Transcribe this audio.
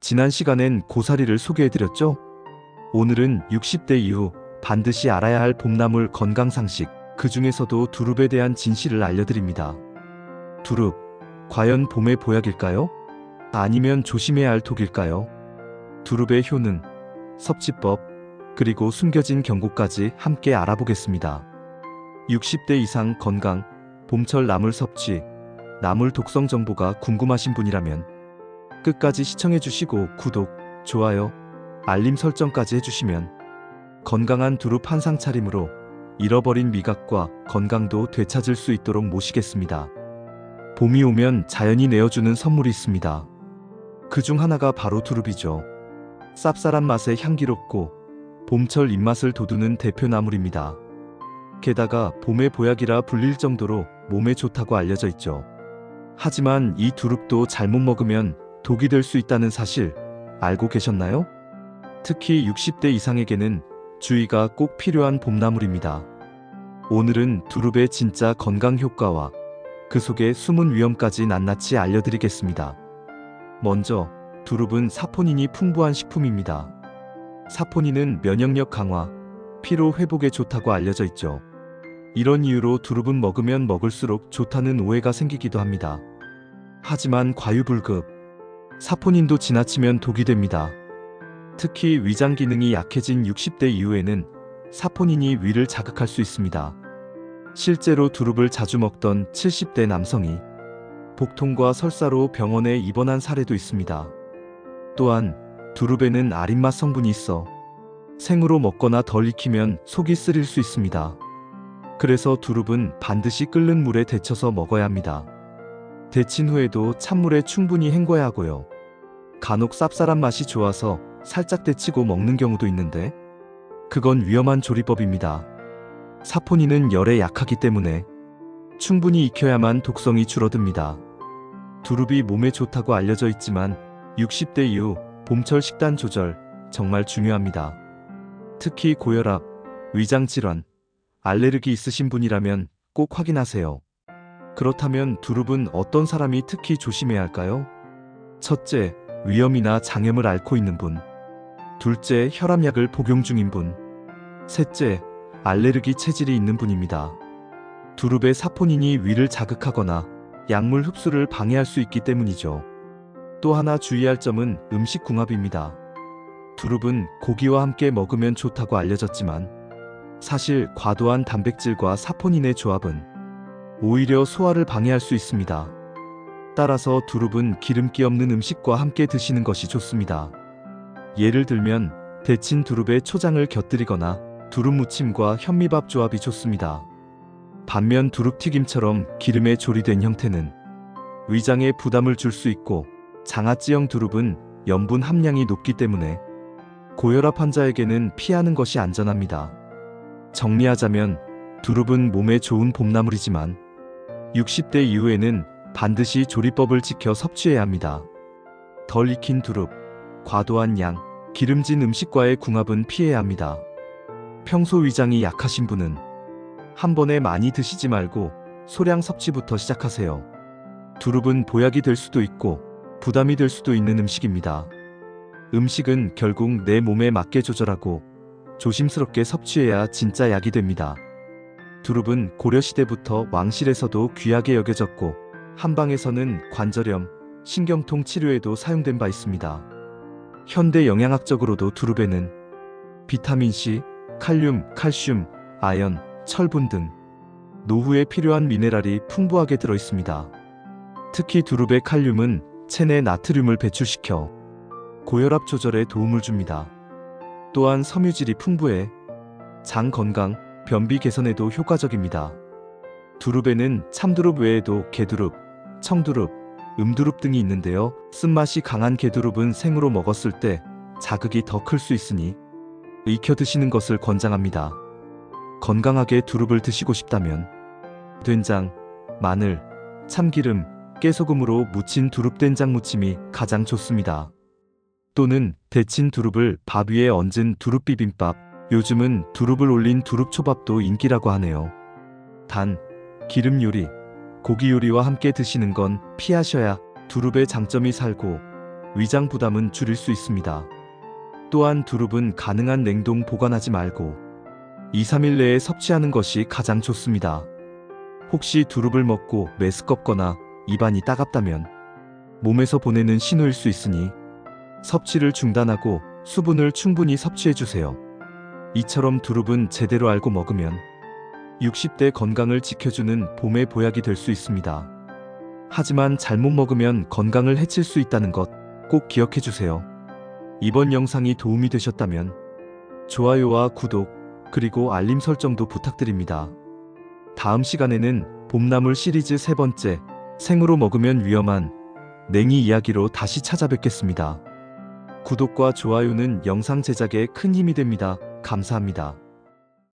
지난 시간엔 고사리를 소개해드렸죠? 오늘은 60대 이후 반드시 알아야 할 봄나물 건강상식, 그 중에서도 두릅에 대한 진실을 알려드립니다. 두릅, 과연 봄의 보약일까요? 아니면 조심해야 할 독일까요? 두릅의 효능, 섭취법, 그리고 숨겨진 경고까지 함께 알아보겠습니다. 60대 이상 건강, 봄철 나물 섭취, 나물 독성 정보가 궁금하신 분이라면 끝까지 시청해주시고 구독, 좋아요, 알림 설정까지 해주시면 건강한 두릅 한상 차림으로 잃어버린 미각과 건강도 되찾을 수 있도록 모시겠습니다. 봄이 오면 자연이 내어주는 선물이 있습니다. 그 중 하나가 바로 두릅이죠. 쌉쌀한 맛에 향기롭고 봄철 입맛을 돋우는 대표 나물입니다. 게다가 봄의 보약이라 불릴 정도로 몸에 좋다고 알려져 있죠. 하지만 이 두릅도 잘못 먹으면 독이 될 수 있다는 사실 알고 계셨나요? 특히 60대 이상에게는 주의가 꼭 필요한 봄나물입니다. 오늘은 두릅의 진짜 건강 효과와 그 속의 숨은 위험까지 낱낱이 알려드리겠습니다. 먼저 두릅은 사포닌이 풍부한 식품입니다. 사포닌은 면역력 강화, 피로 회복에 좋다고 알려져 있죠. 이런 이유로 두릅은 먹으면 먹을수록 좋다는 오해가 생기기도 합니다. 하지만 과유불급, 사포닌도 지나치면 독이 됩니다. 특히 위장 기능이 약해진 60대 이후에는 사포닌이 위를 자극할 수 있습니다. 실제로 두릅을 자주 먹던 70대 남성이 복통과 설사로 병원에 입원한 사례도 있습니다. 또한 두릅에는 아린맛 성분이 있어 생으로 먹거나 덜 익히면 속이 쓰릴 수 있습니다. 그래서 두릅은 반드시 끓는 물에 데쳐서 먹어야 합니다. 데친 후에도 찬물에 충분히 헹궈야 하고요. 간혹 쌉쌀한 맛이 좋아서 살짝 데치고 먹는 경우도 있는데 그건 위험한 조리법입니다. 사포닌은 열에 약하기 때문에 충분히 익혀야만 독성이 줄어듭니다. 두릅이 몸에 좋다고 알려져 있지만 60대 이후 봄철 식단 조절 정말 중요합니다. 특히 고혈압, 위장질환, 알레르기 있으신 분이라면 꼭 확인하세요. 그렇다면 두릅은 어떤 사람이 특히 조심해야 할까요? 첫째, 위염이나 장염을 앓고 있는 분. 둘째, 혈압약을 복용 중인 분. 셋째, 알레르기 체질이 있는 분입니다. 두릅의 사포닌이 위를 자극하거나 약물 흡수를 방해할 수 있기 때문이죠. 또 하나 주의할 점은 음식 궁합입니다. 두릅은 고기와 함께 먹으면 좋다고 알려졌지만 사실 과도한 단백질과 사포닌의 조합은 오히려 소화를 방해할 수 있습니다. 따라서 두릅은 기름기 없는 음식과 함께 드시는 것이 좋습니다. 예를 들면 데친 두릅에 초장을 곁들이거나 두릅 무침과 현미밥 조합이 좋습니다. 반면 두릅튀김처럼 기름에 조리된 형태는 위장에 부담을 줄 수 있고 장아찌형 두릅은 염분 함량이 높기 때문에 고혈압 환자에게는 피하는 것이 안전합니다. 정리하자면 두릅은 몸에 좋은 봄나물이지만 60대 이후에는 반드시 조리법을 지켜 섭취해야 합니다. 덜 익힌 두릅, 과도한 양, 기름진 음식과의 궁합은 피해야 합니다. 평소 위장이 약하신 분은 한 번에 많이 드시지 말고 소량 섭취부터 시작하세요. 두릅은 보약이 될 수도 있고 부담이 될 수도 있는 음식입니다. 음식은 결국 내 몸에 맞게 조절하고 조심스럽게 섭취해야 진짜 약이 됩니다. 두릅은 고려시대부터 왕실에서도 귀하게 여겨졌고 한방에서는 관절염, 신경통 치료에도 사용된 바 있습니다. 현대 영양학적으로도 두릅에는 비타민C, 칼륨, 칼슘, 아연, 철분 등 노후에 필요한 미네랄이 풍부하게 들어 있습니다. 특히 두릅의 칼륨은 체내 나트륨을 배출시켜 고혈압 조절에 도움을 줍니다. 또한 섬유질이 풍부해 장 건강, 변비 개선에도 효과적입니다. 두릅에는 참두릅 외에도 개두릅, 청두릅, 음두릅 등이 있는데요. 쓴맛이 강한 개두릅은 생으로 먹었을 때 자극이 더 클 수 있으니 익혀 드시는 것을 권장합니다. 건강하게 두릅을 드시고 싶다면 된장, 마늘, 참기름, 깨소금으로 무친 두릅된장 무침이 가장 좋습니다. 또는 데친 두릅을 밥 위에 얹은 두릅비빔밥, 요즘은 두릅을 올린 두릅초밥도 인기라고 하네요. 단, 기름 요리, 고기 요리와 함께 드시는 건 피하셔야 두릅의 장점이 살고 위장 부담은 줄일 수 있습니다. 또한 두릅은 가능한 냉동 보관하지 말고 2, 3일 내에 섭취하는 것이 가장 좋습니다. 혹시 두릅을 먹고 메스껍거나 입안이 따갑다면 몸에서 보내는 신호일 수 있으니 섭취를 중단하고 수분을 충분히 섭취해주세요. 이처럼 두릅은 제대로 알고 먹으면 60대 건강을 지켜주는 봄의 보약이 될 수 있습니다. 하지만 잘못 먹으면 건강을 해칠 수 있다는 것 꼭 기억해주세요. 이번 영상이 도움이 되셨다면 좋아요와 구독, 그리고 알림 설정도 부탁드립니다. 다음 시간에는 봄나물 시리즈 3번째, 생으로 먹으면 위험한 냉이 이야기로 다시 찾아뵙겠습니다. 구독과 좋아요는 영상 제작에 큰 힘이 됩니다. 감사합니다.